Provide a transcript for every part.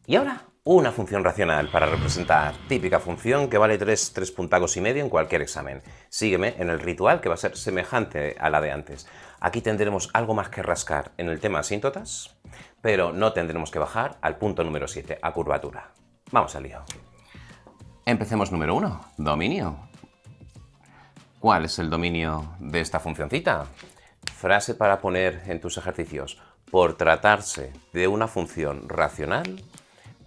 Y ahora, una función racional para representar. Típica función que vale 3 puntacos y medio en cualquier examen. Sígueme en el ritual que va a ser semejante a la de antes. Aquí tendremos algo más que rascar en el tema asíntotas, pero no tendremos que bajar al punto número 7, a curvatura. Vamos al lío. Empecemos número 1, dominio. ¿Cuál es el dominio de esta funcioncita? Frase para poner en tus ejercicios. Por tratarse de una función racional,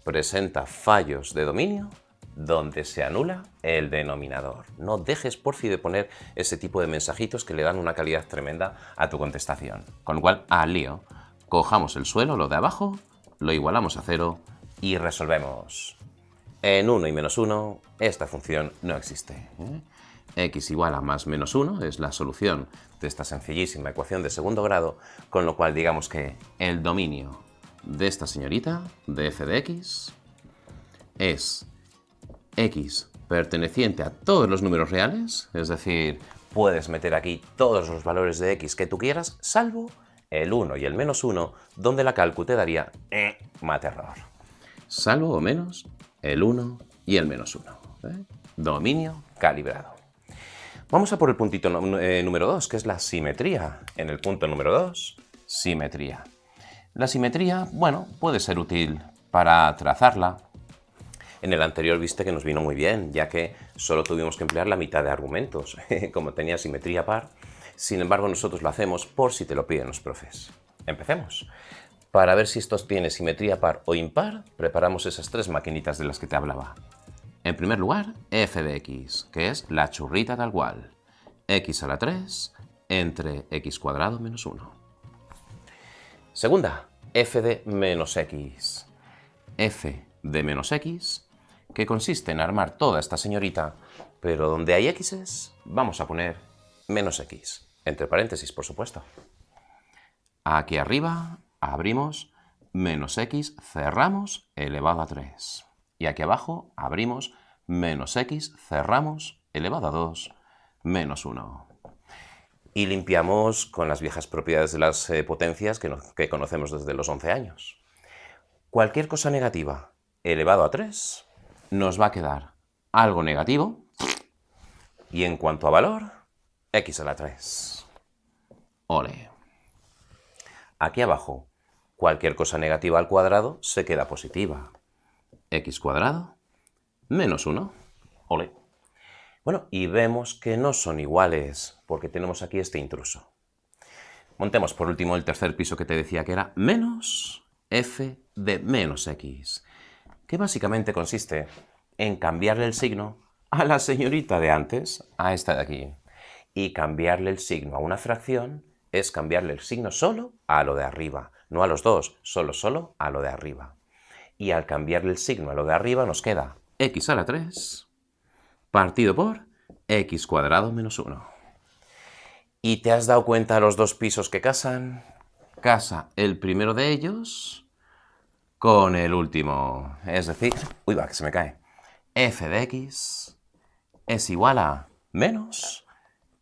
presenta fallos de dominio donde se anula el denominador. No dejes por fin de poner ese tipo de mensajitos que le dan una calidad tremenda a tu contestación. Con lo cual, al lío. Cojamos el suelo, lo de abajo, lo igualamos a 0 y resolvemos. En 1 y menos 1, esta función no existe. X igual a más menos 1 es la solución de esta sencillísima ecuación de segundo grado, con lo cual digamos que el dominio de esta señorita, de f de x, es x perteneciente a todos los números reales, es decir, puedes meter aquí todos los valores de x que tú quieras, salvo el 1 y el menos 1, donde la calcu te daría mate error. Salvo o menos el 1 y el menos 1. Dominio calibrado. Vamos a por el puntito número 2, que es la simetría. En el punto número 2, simetría. La simetría, bueno, puede ser útil para trazarla. En el anterior viste que nos vino muy bien, ya que solo tuvimos que emplear la mitad de argumentos, como tenía simetría par. Sin embargo, nosotros lo hacemos por si te lo piden los profes. Empecemos. Para ver si esto tiene simetría par o impar, preparamos esas 3 maquinitas de las que te hablaba. En primer lugar, f de x, que es la churrita tal cual. X a la 3 entre x cuadrado menos 1. Segunda, f de menos x. F de menos x, que consiste en armar toda esta señorita, pero donde hay x's, vamos a poner menos x. Entre paréntesis, por supuesto. Aquí arriba abrimos menos x, cerramos, elevado a 3. Y aquí abajo abrimos menos x, cerramos, elevado a 2, menos 1. Y limpiamos con las viejas propiedades de las potencias que conocemos desde los 11 años. Cualquier cosa negativa elevado a 3 nos va a quedar algo negativo. Y en cuanto a valor, x a la 3. Ole. Aquí abajo, cualquier cosa negativa al cuadrado se queda positiva. X cuadrado menos 1. Ole. Bueno, y vemos que no son iguales, porque tenemos aquí este intruso. Montemos por último el tercer piso que te decía que era menos f de menos x, que básicamente consiste en cambiarle el signo a la señorita de antes, a esta de aquí. Y cambiarle el signo a una fracción es cambiarle el signo solo a lo de arriba, no a los dos, solo a lo de arriba. Y al cambiarle el signo a lo de arriba nos queda x a la 3 partido por x cuadrado menos 1. ¿Y te has dado cuenta de los dos pisos que casan? Casa el primero de ellos con el último. Es decir, uy va, que se me cae. F de x es igual a menos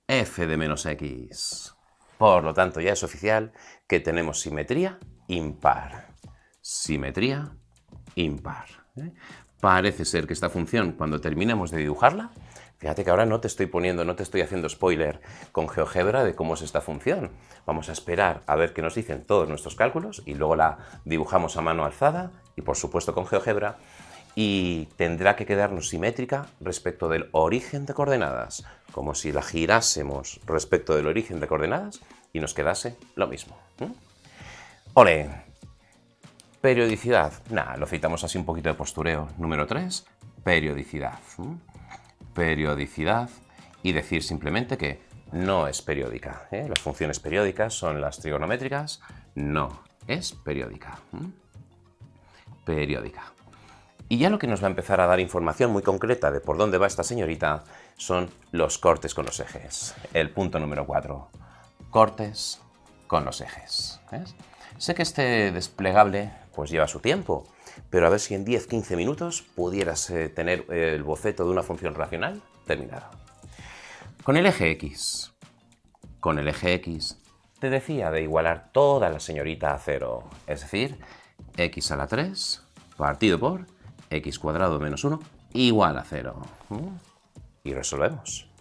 f de menos x. Por lo tanto, ya es oficial que tenemos simetría impar. Simetría impar. Parece ser que esta función, cuando terminemos de dibujarla, fíjate que ahora no te estoy haciendo spoiler con GeoGebra de cómo es esta función. Vamos a esperar a ver qué nos dicen todos nuestros cálculos y luego la dibujamos a mano alzada y por supuesto con GeoGebra, y tendrá que quedarnos simétrica respecto del origen de coordenadas, como si la girásemos respecto del origen de coordenadas y nos quedase lo mismo. ¡Ole! Periodicidad. Nada, lo citamos así un poquito de postureo. Número 3, periodicidad. Periodicidad y decir simplemente que no es periódica. Las funciones periódicas son las trigonométricas, no es periódica. Periódica. Y ya lo que nos va a empezar a dar información muy concreta de por dónde va esta señorita son los cortes con los ejes. El punto número 4. Cortes con los ejes. ¿Ves? Sé que este desplegable pues lleva su tiempo, pero a ver si en 10-15 minutos pudieras tener el boceto de una función racional terminada. Con el eje X. Con el eje X te decía de igualar toda la señorita a 0, es decir, X a la 3 partido por x cuadrado menos 1 igual a 0. Y resolvemos.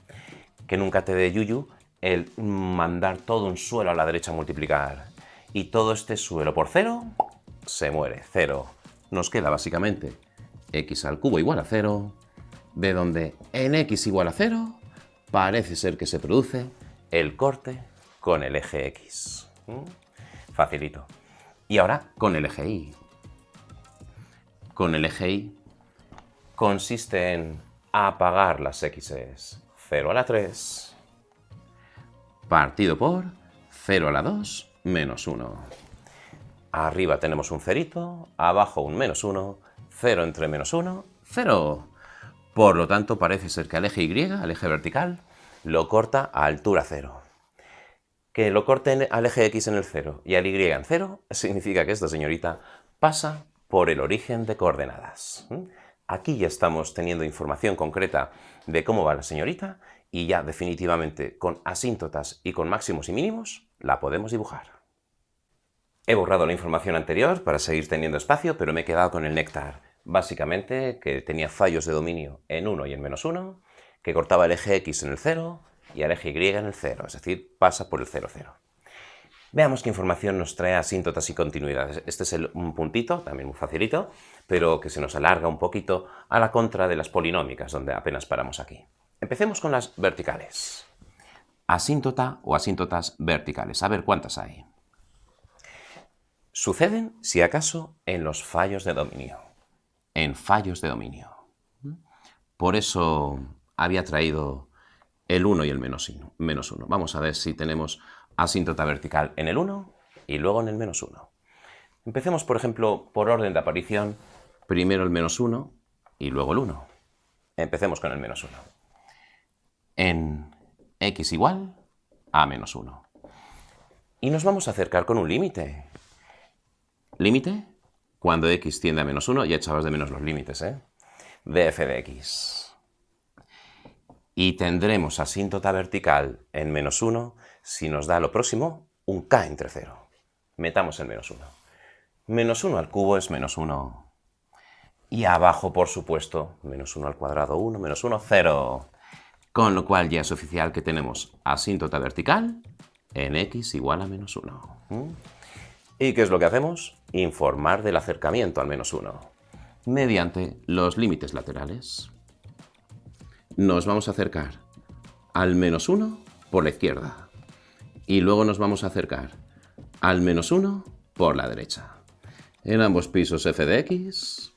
Que nunca te dé yuyu el mandar todo un suelo a la derecha a multiplicar. Y todo este suelo por 0 se muere, 0. Nos queda básicamente x al cubo igual a 0, de donde en x igual a 0 parece ser que se produce el corte con el eje x. Facilito. Y ahora con el eje y. Con el eje y consiste en apagar las x's. 0 a la 3 partido por 0 a la 2 menos 1. Arriba tenemos un cerito, abajo un menos 1, 0 entre menos 1, 0. Por lo tanto, parece ser que al eje y, al eje vertical, lo corta a altura 0. Que lo corten al eje x en el 0 y al y en 0 significa que esta señorita pasa por el origen de coordenadas. Aquí ya estamos teniendo información concreta de cómo va la señorita y ya definitivamente con asíntotas y con máximos y mínimos la podemos dibujar. He borrado la información anterior para seguir teniendo espacio, pero me he quedado con el néctar. Básicamente que tenía fallos de dominio en 1 y en menos 1, que cortaba el eje x en el 0 y el eje y en el 0, es decir, pasa por el 0, 0. Veamos qué información nos trae asíntotas y continuidades. Este es un puntito, también muy facilito, pero que se nos alarga un poquito a la contra de las polinómicas, donde apenas paramos aquí. Empecemos con las verticales. Asíntota o asíntotas verticales. A ver cuántas hay. Suceden, si acaso, en los fallos de dominio. En fallos de dominio. Por eso había traído el 1 y el menos 1. Vamos a ver si tenemos asíntota vertical en el 1 y luego en el menos 1. Empecemos, por ejemplo, por orden de aparición. Primero el menos 1 y luego el 1. Empecemos con el menos 1. En x igual a menos 1. Y nos vamos a acercar con un límite. Límite, cuando x tiende a menos 1, ya echabas de menos los límites, de f de x. Y tendremos asíntota vertical en menos 1 si nos da lo próximo un k entre 0. Metamos el menos 1. Menos 1 al cubo es menos 1. Y abajo, por supuesto, menos 1 al cuadrado 1, menos 1, 0. Con lo cual ya es oficial que tenemos asíntota vertical en x igual a menos 1. ¿Y qué es lo que hacemos? Informar del acercamiento al menos 1. Mediante los límites laterales. Nos vamos a acercar al menos 1 por la izquierda. Y luego nos vamos a acercar al menos 1 por la derecha. En ambos pisos f de x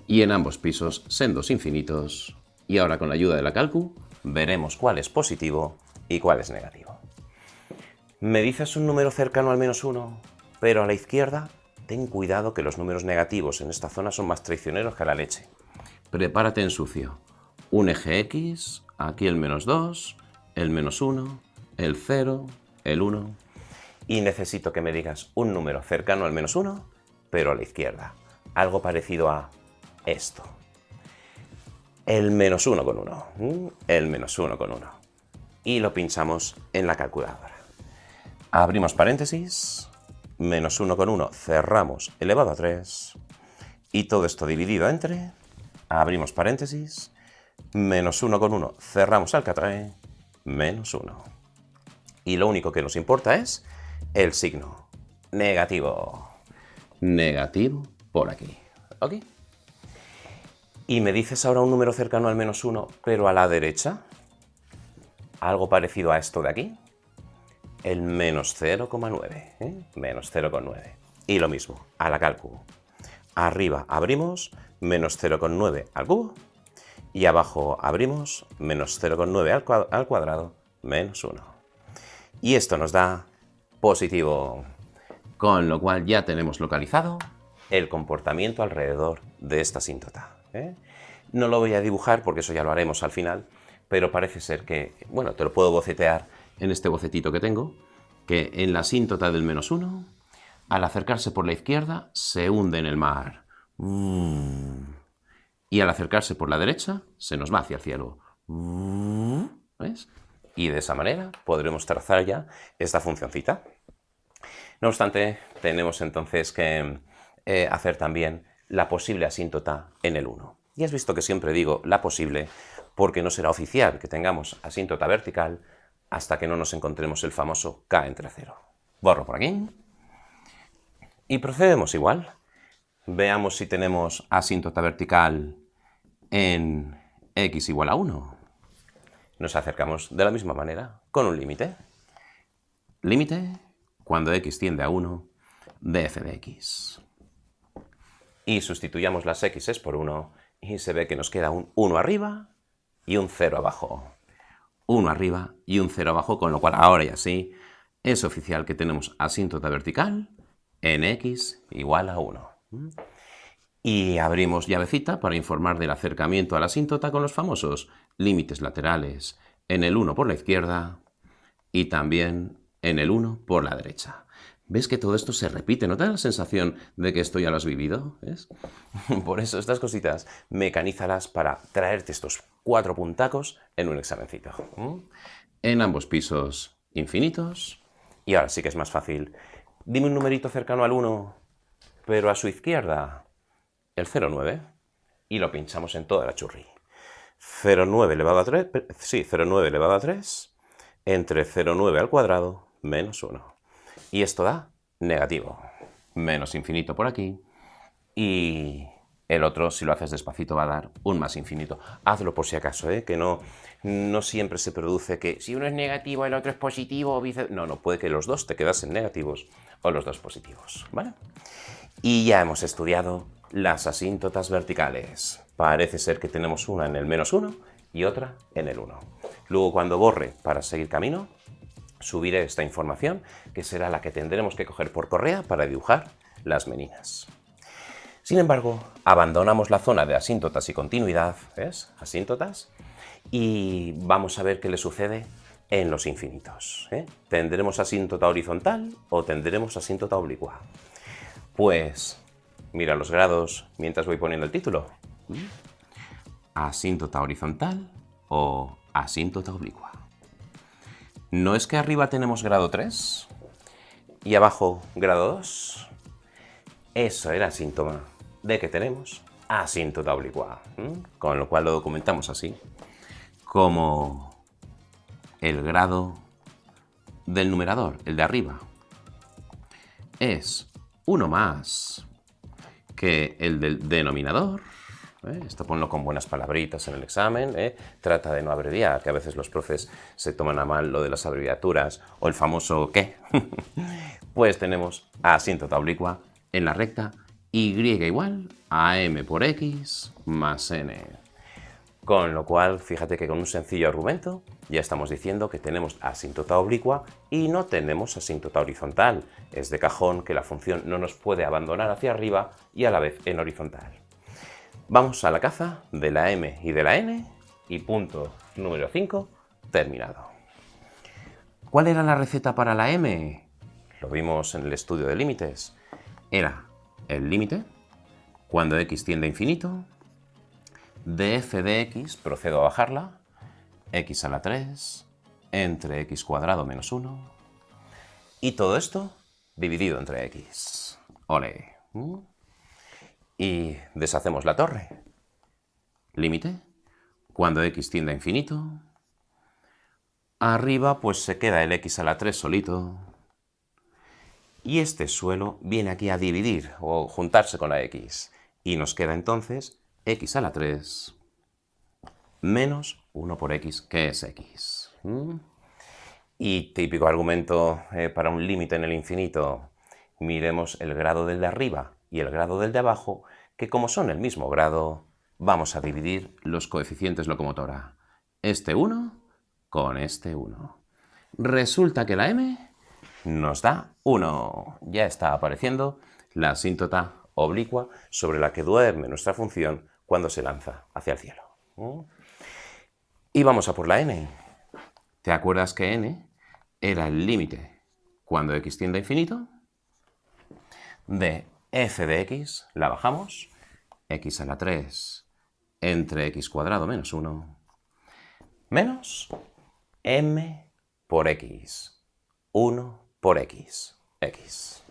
y en ambos pisos sendos infinitos. Y ahora con la ayuda de la cálculo veremos cuál es positivo y cuál es negativo. Me dices un número cercano al menos 1, pero a la izquierda, ten cuidado que los números negativos en esta zona son más traicioneros que a la leche. Prepárate en sucio. Un eje x, aquí el menos 2, el menos 1, el 0, el 1. Y necesito que me digas un número cercano al menos 1, pero a la izquierda. Algo parecido a esto. El menos 1 con 1. El menos 1 con 1. Y lo pinchamos en la calculadora. Abrimos paréntesis. Menos 1 con 1 cerramos elevado a 3. Y todo esto dividido entre. Abrimos paréntesis. Menos 1 con 1 cerramos alcatrae. Menos 1. Y lo único que nos importa es el signo. Negativo. Negativo por aquí. ¿Ok? Y me dices ahora un número cercano al menos 1, pero a la derecha. Algo parecido a esto de aquí. El menos 0,9. Menos 0,9. Y lo mismo, a la cálculo. Arriba abrimos menos 0,9 al cubo. Y abajo abrimos menos 0,9 al cuadrado menos 1. Y esto nos da positivo. Con lo cual ya tenemos localizado el comportamiento alrededor de esta asíntota. No lo voy a dibujar porque eso ya lo haremos al final, pero parece ser que, bueno, te lo puedo bocetear en este bocetito que tengo, que en la asíntota del menos 1, al acercarse por la izquierda, se hunde en el mar. Y al acercarse por la derecha, se nos va hacia el cielo. ¿Ves? Y de esa manera podremos trazar ya esta funcioncita. No obstante, tenemos entonces que hacer también la posible asíntota en el 1. Y has visto que siempre digo la posible porque no será oficial que tengamos asíntota vertical hasta que no nos encontremos el famoso k entre 0. Borro por aquí. Y procedemos igual. Veamos si tenemos asíntota vertical en x igual a 1. Nos acercamos de la misma manera, con un límite. Límite, cuando x tiende a 1, de f de x. Y sustituyamos las x's por 1 y se ve que nos queda un 1 arriba y un 0 abajo. 1 arriba y un 0 abajo, con lo cual ahora ya sí es oficial que tenemos asíntota vertical en x igual a 1. Y abrimos llavecita para informar del acercamiento a la asíntota con los famosos límites laterales en el 1 por la izquierda y también en el 1 por la derecha. ¿Ves que todo esto se repite? ¿No te da la sensación de que esto ya lo has vivido? ¿Ves? Por eso estas cositas mecanízalas para traerte estos 4 puntacos en un examencito. En ambos pisos infinitos. Y ahora sí que es más fácil. Dime un numerito cercano al 1, pero a su izquierda el 0,9 y lo pinchamos en toda la churri. 0,9 elevado a 3, sí, 0,9 elevado a 3 entre 0,9 al cuadrado menos 1. Y esto da negativo. Menos infinito por aquí. Y el otro, si lo haces despacito, va a dar un más infinito. Hazlo por si acaso, que no siempre se produce que si uno es negativo, el otro es positivo, o vice... No, puede que los dos te quedasen negativos o los dos positivos, ¿vale? Y ya hemos estudiado las asíntotas verticales. Parece ser que tenemos una en el menos 1 y otra en el 1. Luego, cuando borre para seguir camino, subiré esta información, que será la que tendremos que coger por correa para dibujar las meninas. Sin embargo, abandonamos la zona de asíntotas y continuidad, ¿ves? Asíntotas, y vamos a ver qué le sucede en los infinitos. ¿Tendremos asíntota horizontal o tendremos asíntota oblicua? Pues mira los grados mientras voy poniendo el título. Asíntota horizontal o asíntota oblicua. ¿No es que arriba tenemos grado 3 y abajo grado 2? Eso era síntoma de que tenemos asíntota oblicua. Con lo cual lo documentamos así, como el grado del numerador, el de arriba, es 1 más que el del denominador. Esto ponlo con buenas palabritas en el examen. Trata de no abreviar, que a veces los profes se toman a mal lo de las abreviaturas o el famoso ¿qué? Pues tenemos asíntota oblicua en la recta y igual a m por x más n. Con lo cual, fíjate que con un sencillo argumento ya estamos diciendo que tenemos asíntota oblicua y no tenemos asíntota horizontal. Es de cajón que la función no nos puede abandonar hacia arriba y a la vez en horizontal. Vamos a la caza de la m y de la n y punto número 5 terminado. ¿Cuál era la receta para la m? Lo vimos en el estudio de límites. Era el límite, cuando x tiende a infinito, de f de x, procedo a bajarla, x a la 3, entre x cuadrado menos 1, y todo esto dividido entre x. Ole. Y deshacemos la torre. Límite, cuando x tiende a infinito, arriba pues se queda el x a la 3 solito, y este suelo viene aquí a dividir o juntarse con la x, y nos queda entonces x a la 3 menos 1 por x, que es x. Y típico argumento para un límite en el infinito, miremos el grado del de arriba y el grado del de abajo, que como son el mismo grado, vamos a dividir los coeficientes locomotora. Este 1 con este 1. Resulta que la m nos da 1. Ya está apareciendo la asíntota oblicua sobre la que duerme nuestra función cuando se lanza hacia el cielo. Y vamos a por la n. ¿Te acuerdas que n era el límite cuando x tiende a infinito? De f de x, la bajamos, x a la 3 entre x cuadrado menos 1, menos m por x, 1 por x, x.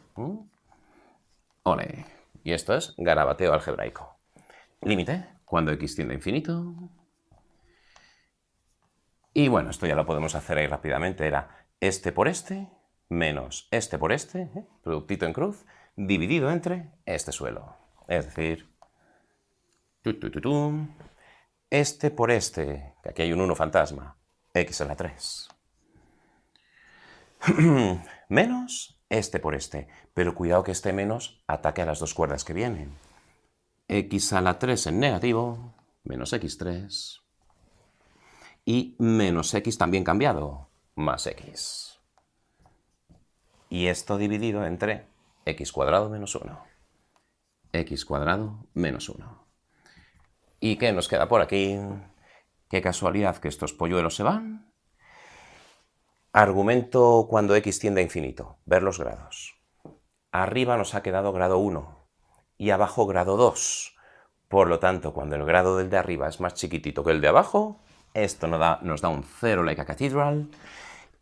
Ole. Y esto es garabateo algebraico. Límite, cuando x tiende a infinito. Y bueno, esto ya lo podemos hacer ahí rápidamente. Era este por este, menos este por este, productito en cruz, dividido entre este suelo. Es decir, este por este, que aquí hay un 1 fantasma, x a la 3. Menos este por este, pero cuidado que este menos ataque a las dos cuerdas que vienen. X a la 3 en negativo, menos x3. Y menos x también cambiado, más x. Y esto dividido entre x cuadrado menos 1. X cuadrado menos 1. ¿Y qué nos queda por aquí? Qué casualidad que estos polluelos se van. Argumento cuando x tiende a infinito. Ver los grados. Arriba nos ha quedado grado 1 y abajo grado 2. Por lo tanto, cuando el grado del de arriba es más chiquitito que el de abajo, esto nos da un 0 like a cathedral.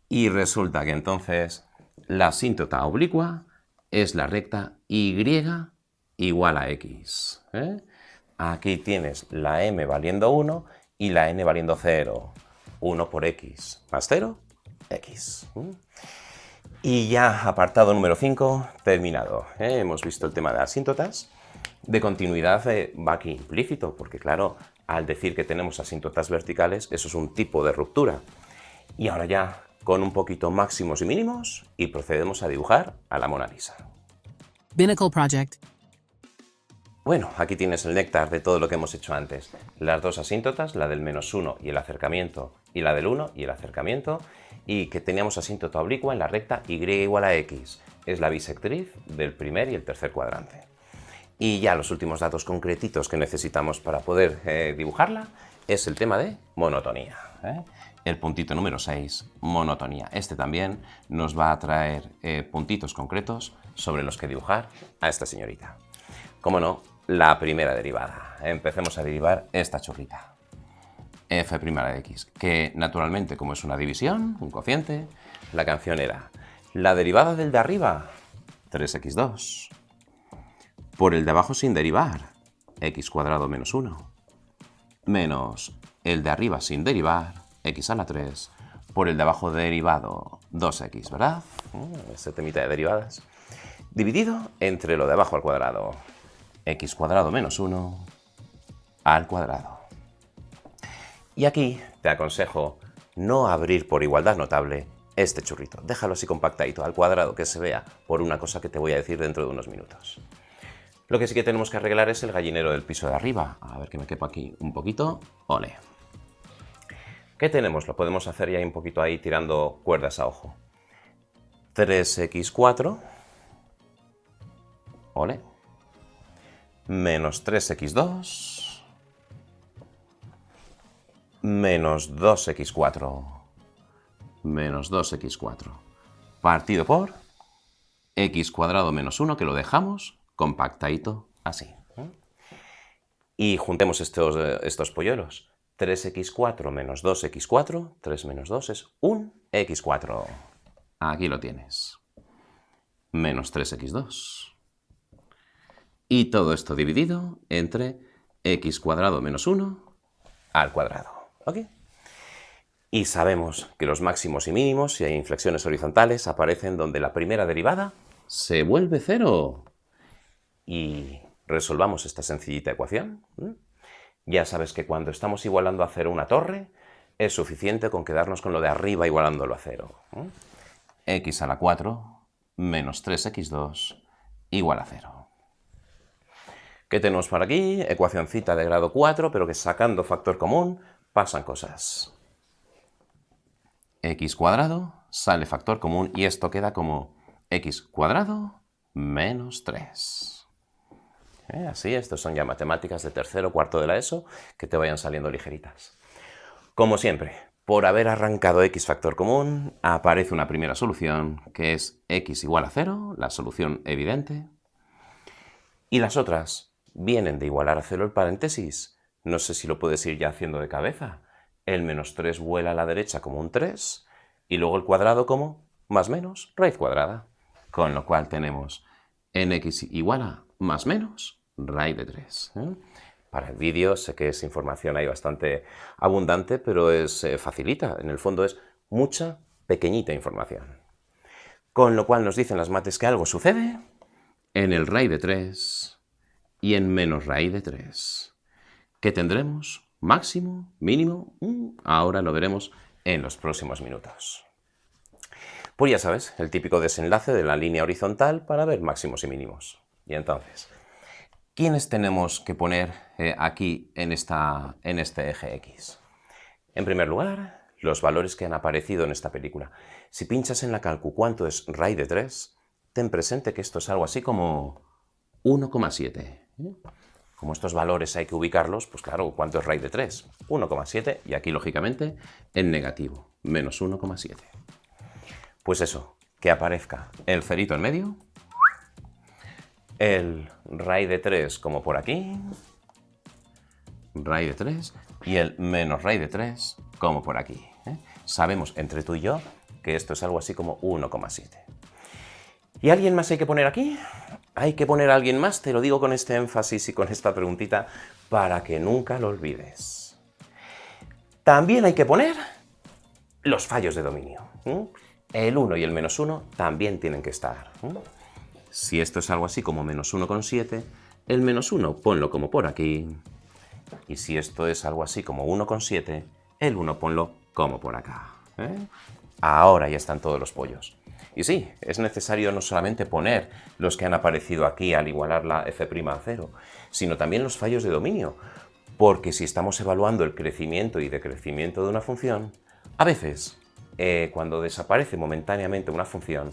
Y resulta que entonces la asíntota oblicua es la recta y igual a x. Aquí tienes la m valiendo 1 y la n valiendo 0. 1 por x más 0, x. Y ya apartado número 5, terminado. Hemos visto el tema de asíntotas. De continuidad va aquí implícito, porque claro, al decir que tenemos asíntotas verticales, eso es un tipo de ruptura. Y ahora ya, con un poquito máximos y mínimos, y procedemos a dibujar a la Mona Lisa. Binnacle Project. Bueno, aquí tienes el néctar de todo lo que hemos hecho antes. Las dos asíntotas, la del menos 1 y el acercamiento, y la del 1 y el acercamiento, y que teníamos asíntota oblicua en la recta y igual a x. Es la bisectriz del primer y el tercer cuadrante. Y ya los últimos datos concretitos que necesitamos para poder dibujarla es el tema de monotonía. El puntito número 6, monotonía. Este también nos va a traer puntitos concretos sobre los que dibujar a esta señorita. Como no, la primera derivada. Empecemos a derivar esta churrita. F' de x, que naturalmente, como es una división, un cociente, la canción era la derivada del de arriba, 3x2, por el de abajo sin derivar, x cuadrado menos 1, menos el de arriba sin derivar, x a la 3, por el de abajo derivado, 2x, ¿verdad? Este temita de derivadas. Dividido entre lo de abajo al cuadrado, x cuadrado menos 1 al cuadrado. Y aquí te aconsejo no abrir por igualdad notable este churrito. Déjalo así compactadito, al cuadrado, que se vea por una cosa que te voy a decir dentro de unos minutos. Lo que sí que tenemos que arreglar es el gallinero del piso de arriba. A ver que me quepo aquí un poquito. Ole. ¿Qué tenemos? Lo podemos hacer ya un poquito ahí tirando cuerdas a ojo. 3x4. Ole. Menos 3x2. Menos 2x4. Menos 2x4. Partido por x cuadrado menos 1, que lo dejamos compactadito así. Y juntemos estos polluelos. 3x4 menos 2x4, 3 menos 2 es 1x4. Aquí lo tienes. Menos 3x2. Y todo esto dividido entre x cuadrado menos 1 al cuadrado. ¿Ok? Y sabemos que los máximos y mínimos, si hay inflexiones horizontales, aparecen donde la primera derivada se vuelve 0. Y resolvamos esta sencillita ecuación. Ya sabes que cuando estamos igualando a 0 una torre, es suficiente con quedarnos con lo de arriba igualándolo a 0. X a la 4 menos 3x2 igual a 0. ¿Qué tenemos por aquí? Ecuacioncita de grado 4, pero que sacando factor común pasan cosas. X cuadrado sale factor común y esto queda como x cuadrado menos 3. Así, estos son ya matemáticas de tercero o cuarto de la ESO que te vayan saliendo ligeritas. Como siempre, por haber arrancado x factor común, aparece una primera solución que es x igual a 0, la solución evidente. Y las otras vienen de igualar a 0 el paréntesis. No sé si lo puedes ir ya haciendo de cabeza. El menos 3 vuela a la derecha como un 3 y luego el cuadrado como más menos raíz cuadrada. Con lo cual tenemos en x igual a más menos raíz de 3. Para el vídeo sé que es información ahí bastante abundante, pero es facilita. En el fondo es mucha, pequeñita información. Con lo cual nos dicen las mates que algo sucede en el raíz de 3 y en menos raíz de 3. ¿Qué tendremos? ¿Máximo? ¿Mínimo? Ahora lo veremos en los próximos minutos. Pues ya sabes, el típico desenlace de la línea horizontal para ver máximos y mínimos. Y entonces, ¿quiénes tenemos que poner aquí en este eje X? En primer lugar, los valores que han aparecido en esta película. Si pinchas en la calcu cuánto es raíz de 3, ten presente que esto es algo así como 1,7. Como estos valores hay que ubicarlos, pues claro, ¿cuánto es raíz de 3? 1,7 y aquí, lógicamente, en negativo, menos 1,7. Pues eso, que aparezca el cerito en medio, el raíz de 3 como por aquí, raíz de 3, y el menos raíz de 3 como por aquí. Sabemos entre tú y yo que esto es algo así como 1,7. ¿Y alguien más hay que poner aquí? Hay que poner a alguien más, te lo digo con este énfasis y con esta preguntita para que nunca lo olvides. También hay que poner los fallos de dominio. El 1 y el menos 1 también tienen que estar. Si esto es algo así como menos 1,7, el menos 1 ponlo como por aquí. Y si esto es algo así como 1,7, el 1 ponlo como por acá. Ahora ya están todos los pollos. Y sí, es necesario no solamente poner los que han aparecido aquí al igualar la f' a 0, sino también los fallos de dominio. Porque si estamos evaluando el crecimiento y decrecimiento de una función, a veces, cuando desaparece momentáneamente una función,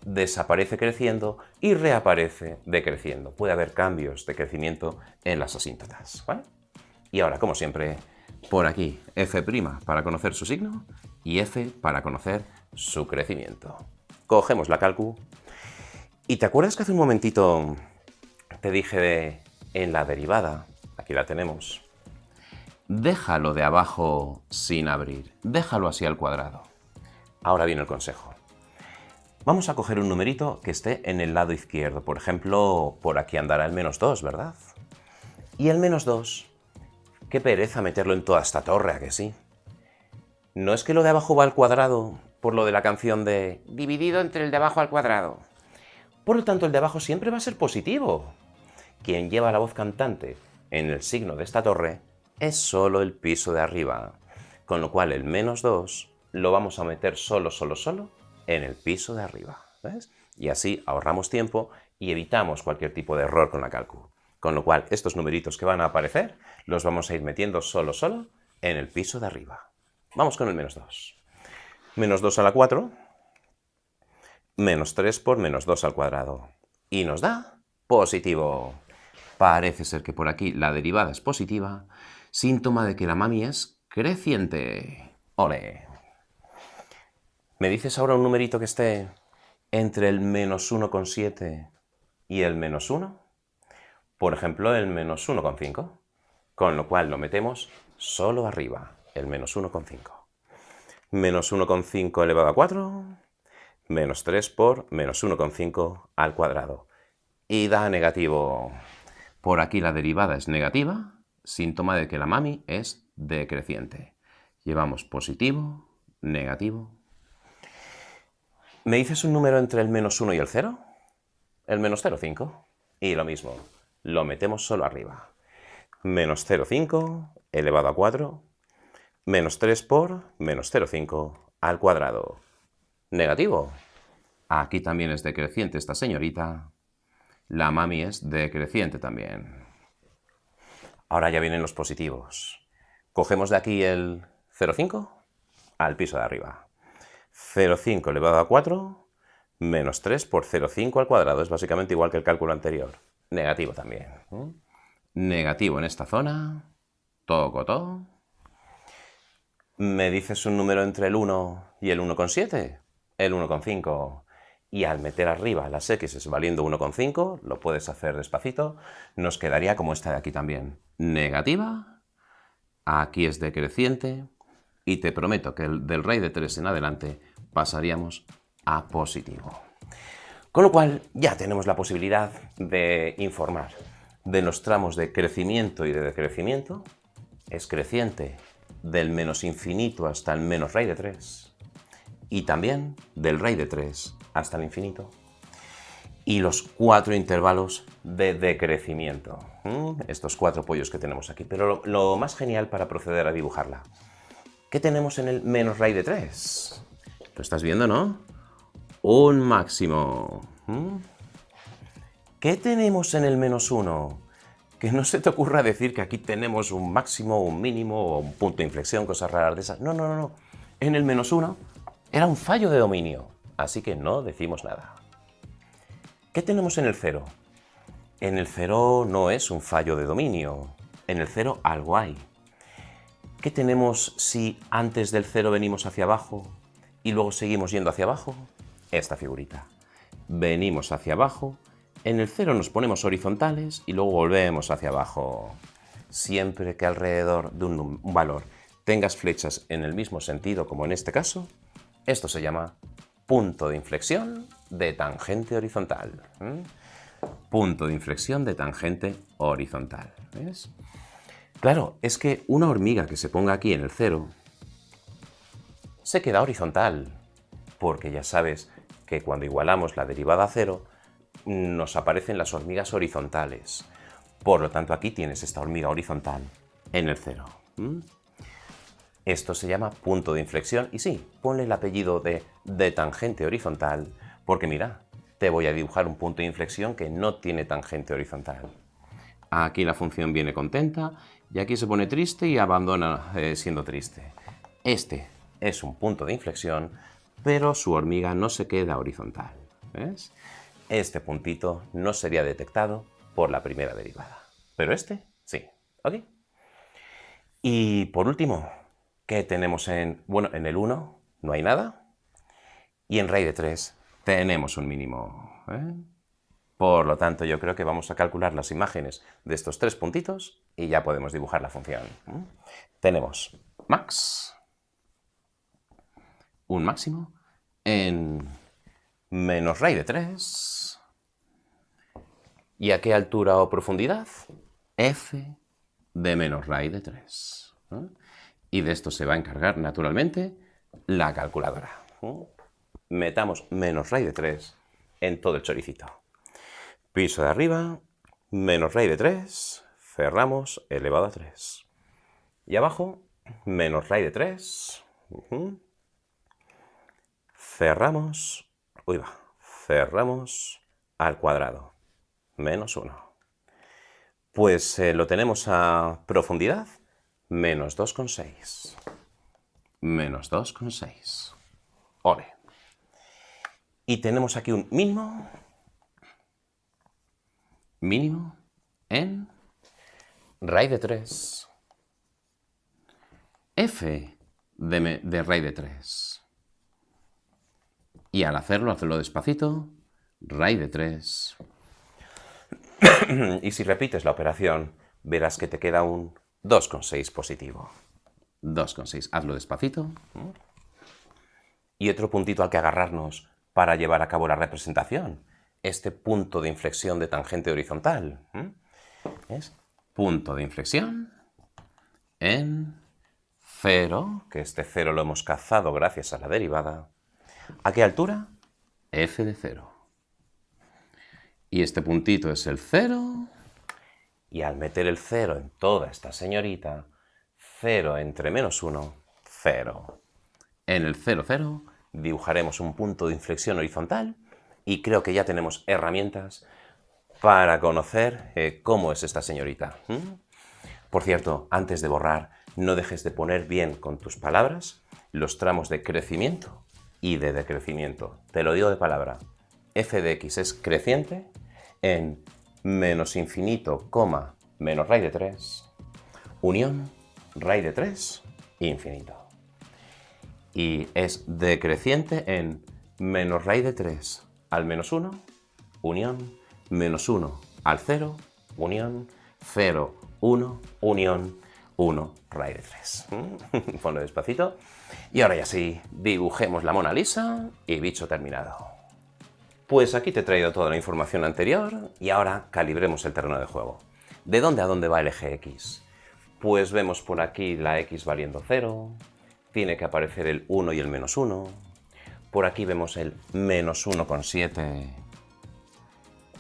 desaparece creciendo y reaparece decreciendo. Puede haber cambios de crecimiento en las asíntotas, ¿vale? Y ahora, como siempre, por aquí, f' para conocer su signo y f para conocer su crecimiento. Cogemos la calcu. ¿Y te acuerdas que hace un momentito te dije en la derivada, aquí la tenemos, déjalo de abajo sin abrir, déjalo así al cuadrado? Ahora viene el consejo. Vamos a coger un numerito que esté en el lado izquierdo. Por ejemplo, por aquí andará el menos 2, ¿verdad? Y el menos 2, qué pereza meterlo en toda esta torre, ¿a que sí? ¿No es que lo de abajo va al cuadrado por lo de la canción de dividido entre el de abajo al cuadrado? Por lo tanto, el de abajo siempre va a ser positivo. Quien lleva la voz cantante en el signo de esta torre es solo el piso de arriba. Con lo cual, el menos 2 lo vamos a meter solo en el piso de arriba. ¿Ves? Y así ahorramos tiempo y evitamos cualquier tipo de error con la calcu. Con lo cual, estos numeritos que van a aparecer los vamos a ir metiendo solo en el piso de arriba. Vamos con el menos 2. Menos 2 a la 4, menos 3 por menos 2 al cuadrado. Y nos da positivo. Parece ser que por aquí la derivada es positiva, síntoma de que la mami es creciente. ¡Ole! ¿Me dices ahora un numerito que esté entre el menos 1,7 y el menos 1? Por ejemplo, el menos 1,5. Con lo cual lo metemos solo arriba, el menos 1,5. Menos 1,5 elevado a 4, menos 3 por menos 1,5 al cuadrado. Y da negativo. Por aquí la derivada es negativa, síntoma de que la mami es decreciente. Llevamos positivo, negativo. ¿Me dices un número entre el menos 1 y el 0? El menos 0,5. Y lo mismo, lo metemos solo arriba. Menos 0,5 elevado a 4, menos 3 por menos 0,5 al cuadrado. Negativo. Aquí también es decreciente esta señorita. La mami es decreciente también. Ahora ya vienen los positivos. Cogemos de aquí el 0,5 al piso de arriba. 0,5 elevado a 4, menos 3 por 0,5 al cuadrado. Es básicamente igual que el cálculo anterior. Negativo también. Negativo en esta zona. Todo. ¿Me dices un número entre el 1 y el 1,7? El 1,5. Y al meter arriba las x valiendo 1,5, lo puedes hacer despacito, nos quedaría como esta de aquí también. Negativa. Aquí es decreciente. Y te prometo que del raíz de 3 en adelante pasaríamos a positivo. Con lo cual ya tenemos la posibilidad de informar de los tramos de crecimiento y de decrecimiento. Es creciente del menos infinito hasta el menos raíz de 3 y también del raíz de 3 hasta el infinito. Y los 4 intervalos de decrecimiento. Estos 4 pollos que tenemos aquí. Pero lo más genial para proceder a dibujarla. ¿Qué tenemos en el menos raíz de 3? Lo estás viendo, ¿no? Un máximo. ¿Qué tenemos en el menos 1? Que no se te ocurra decir que aquí tenemos un máximo, un mínimo o un punto de inflexión, cosas raras de esas. No, no, no, no. En el menos 1 era un fallo de dominio, así que no decimos nada. ¿Qué tenemos en el 0? En el 0 no es un fallo de dominio. En el 0 algo hay. ¿Qué tenemos si antes del 0 venimos hacia abajo y luego seguimos yendo hacia abajo? Esta figurita. Venimos hacia abajo, en el 0 nos ponemos horizontales y luego volvemos hacia abajo. Siempre que alrededor de un valor tengas flechas en el mismo sentido, como en este caso, esto se llama punto de inflexión de tangente horizontal. Punto de inflexión de tangente horizontal. ¿Ves? Claro, es que una hormiga que se ponga aquí en el 0 se queda horizontal, porque ya sabes que cuando igualamos la derivada a 0 nos aparecen las hormigas horizontales. Por lo tanto, aquí tienes esta hormiga horizontal en el 0. Esto se llama punto de inflexión y sí, ponle el apellido de tangente horizontal, porque mira, te voy a dibujar un punto de inflexión que no tiene tangente horizontal. Aquí la función viene contenta y aquí se pone triste y abandona siendo triste. Este es un punto de inflexión, pero su hormiga no se queda horizontal. ¿Ves? Este puntito no sería detectado por la primera derivada, pero este sí. ¿Ok? Y por último, ¿qué tenemos en el 1? No hay nada. Y en raíz de 3 tenemos un mínimo. Por lo tanto, yo creo que vamos a calcular las imágenes de estos 3 puntitos y ya podemos dibujar la función. Tenemos max, un máximo, en menos raíz de 3. ¿Y a qué altura o profundidad? F de menos raíz de 3. Y de esto se va a encargar, naturalmente, la calculadora. Metamos menos raíz de 3 en todo el choricito. Piso de arriba, menos raíz de 3, cerramos, elevado a 3. Y abajo, menos raíz de 3, cerramos, cerramos al cuadrado, menos 1. Pues lo tenemos a profundidad, menos 2,6. Menos 2,6. Ole. Y tenemos aquí un mínimo en raíz de 3. F de raíz de 3. Y al hacerlo despacito, raíz de 3. Y si repites la operación, verás que te queda un 2,6 positivo. 2,6. Hazlo despacito. Y otro puntito al que agarrarnos para llevar a cabo la representación. Este punto de inflexión de tangente horizontal. ¿Es? Punto de inflexión en 0, que este 0 lo hemos cazado gracias a la derivada. ¿A qué altura? F de 0. Y este puntito es el 0. Y al meter el 0 en toda esta señorita, 0 entre menos 1, 0. En el 0, 0 dibujaremos un punto de inflexión horizontal y creo que ya tenemos herramientas para conocer cómo es esta señorita. Por cierto, antes de borrar, no dejes de poner bien con tus palabras los tramos de crecimiento y de decrecimiento. Te lo digo de palabra. F de x es creciente en menos infinito, menos raíz de 3, unión, raíz de 3, infinito. Y es decreciente en menos raíz de 3 al menos 1, unión, menos 1 al 0, unión, 0, 1, unión, 1, raíz de 3. Ponlo despacito. Y ahora ya sí, dibujemos la Mona Lisa y bicho terminado. Pues aquí te he traído toda la información anterior y ahora calibremos el terreno de juego. ¿De dónde a dónde va el eje X? Pues vemos por aquí la X valiendo 0, tiene que aparecer el 1 y el menos 1, por aquí vemos el menos 1,7,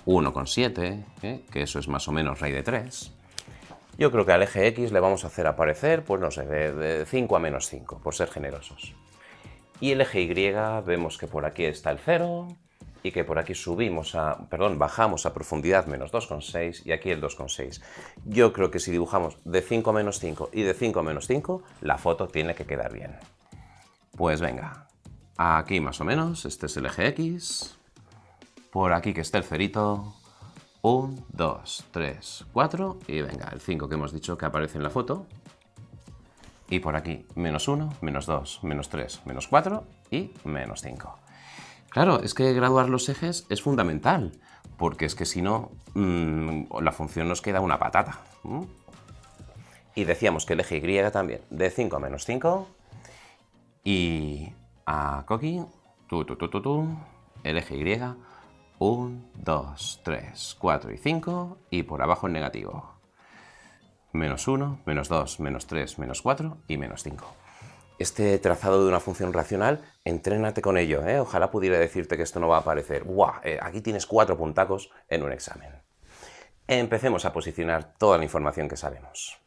1,7, que eso es más o menos raíz de 3. Yo creo que al eje X le vamos a hacer aparecer, pues no sé, de 5 a menos 5, por ser generosos. Y el eje Y vemos que por aquí está el 0 y que por aquí bajamos a profundidad menos 2,6 y aquí el 2,6. Yo creo que si dibujamos de 5 a menos 5 y de 5 a menos 5, la foto tiene que quedar bien. Pues venga, aquí más o menos, este es el eje X, por aquí que está el cerito, 1, 2, 3, 4 y venga, el 5 que hemos dicho que aparece en la foto. Y por aquí, menos 1, menos 2, menos 3, menos 4 y menos 5. Claro, es que graduar los ejes es fundamental, porque es que si no, la función nos queda una patata. Y decíamos que el eje Y también, de 5 a menos 5. Y aquí, el eje Y, 1, 2, 3, 4 y 5, y por abajo en negativo. Menos 1, menos 2, menos 3, menos 4 y menos 5. Este trazado de una función racional, entrénate con ello, ¿eh? Ojalá pudiera decirte que esto no va a aparecer. ¡Buah! Aquí tienes 4 puntacos en un examen. Empecemos a posicionar toda la información que sabemos.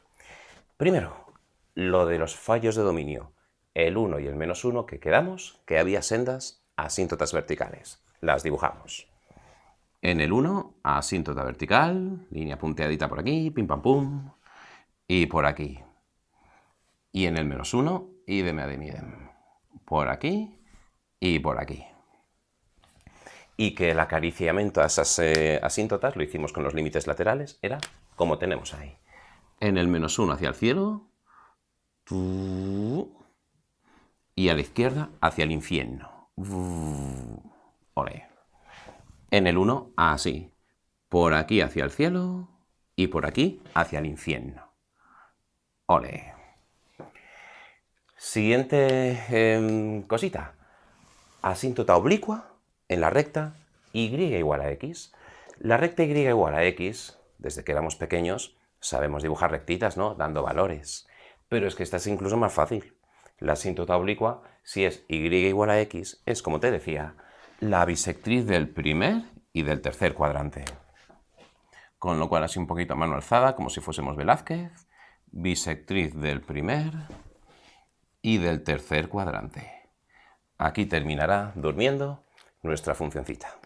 Primero, lo de los fallos de dominio. El 1 y el menos 1 que quedamos, que había sendas asíntotas verticales. Las dibujamos. En el 1, asíntota vertical, línea punteadita por aquí, pim pam pum. Y por aquí. Y en el menos 1, idem ad idem. Por aquí y por aquí. Y que el acariciamiento a esas asíntotas lo hicimos con los límites laterales, era como tenemos ahí. En el menos 1 hacia el cielo. Y a la izquierda hacia el infierno. Olé. En el 1, así. Por aquí hacia el cielo y por aquí hacia el infierno. Ole. Siguiente cosita. Asíntota oblicua en la recta y igual a x. La recta y igual a x, desde que éramos pequeños, sabemos dibujar rectitas, ¿no? Dando valores. Pero es que esta es incluso más fácil. La asíntota oblicua, si es y igual a x, es, como te decía, la bisectriz del primer y del tercer cuadrante. Con lo cual así un poquito a mano alzada, como si fuésemos Velázquez. Bisectriz del primer y del tercer cuadrante. Aquí terminará durmiendo nuestra funcioncita.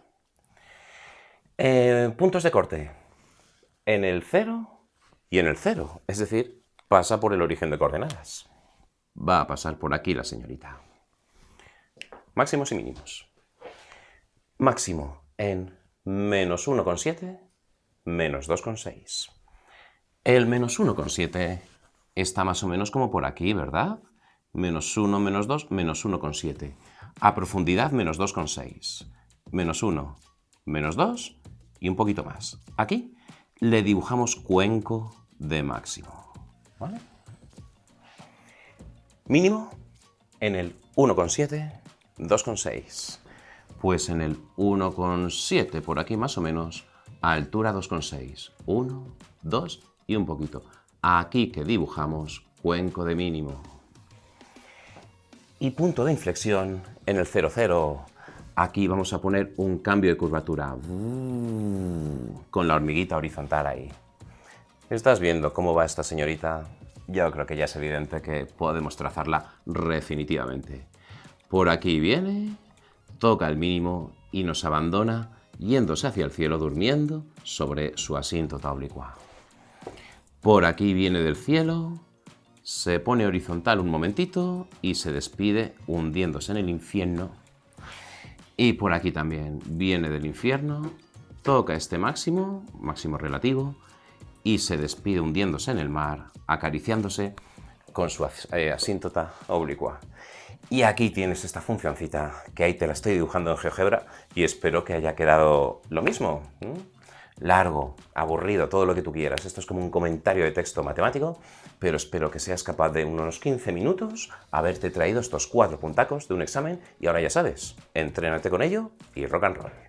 Puntos de corte. En el 0 y en el 0. Es decir, pasa por el origen de coordenadas. Va a pasar por aquí la señorita. Máximos y mínimos. Máximo en menos 1,7, menos 2,6. El menos 1,7 está más o menos como por aquí, ¿verdad? Menos 1, menos 2, menos 1,7. A profundidad, menos 2,6. Menos 1, menos 2 y un poquito más. Aquí le dibujamos cuenco de máximo. ¿Vale? Mínimo en el 1,7, 2,6. Pues en el 1,7, por aquí más o menos, a altura 2,6. 1, 2 y un poquito. Aquí que dibujamos cuenco de mínimo. Y punto de inflexión en el 0, 0. Aquí vamos a poner un cambio de curvatura. Con la hormiguita horizontal ahí. ¿Estás viendo cómo va esta señorita? Yo creo que ya es evidente que podemos trazarla definitivamente. Por aquí viene, toca el mínimo y nos abandona yéndose hacia el cielo durmiendo sobre su asíntota oblicua. Por aquí viene del cielo, se pone horizontal un momentito y se despide hundiéndose en el infierno. Y por aquí también viene del infierno, toca este máximo, máximo relativo, y se despide hundiéndose en el mar, acariciándose con su asíntota oblicua. Y aquí tienes esta funcioncita, que ahí te la estoy dibujando en GeoGebra y espero que haya quedado lo mismo. Largo, aburrido, todo lo que tú quieras. Esto es como un comentario de texto matemático, pero espero que seas capaz de unos 15 minutos haberte traído estos 4 puntacos de un examen y ahora ya sabes, entrénate con ello y rock and roll.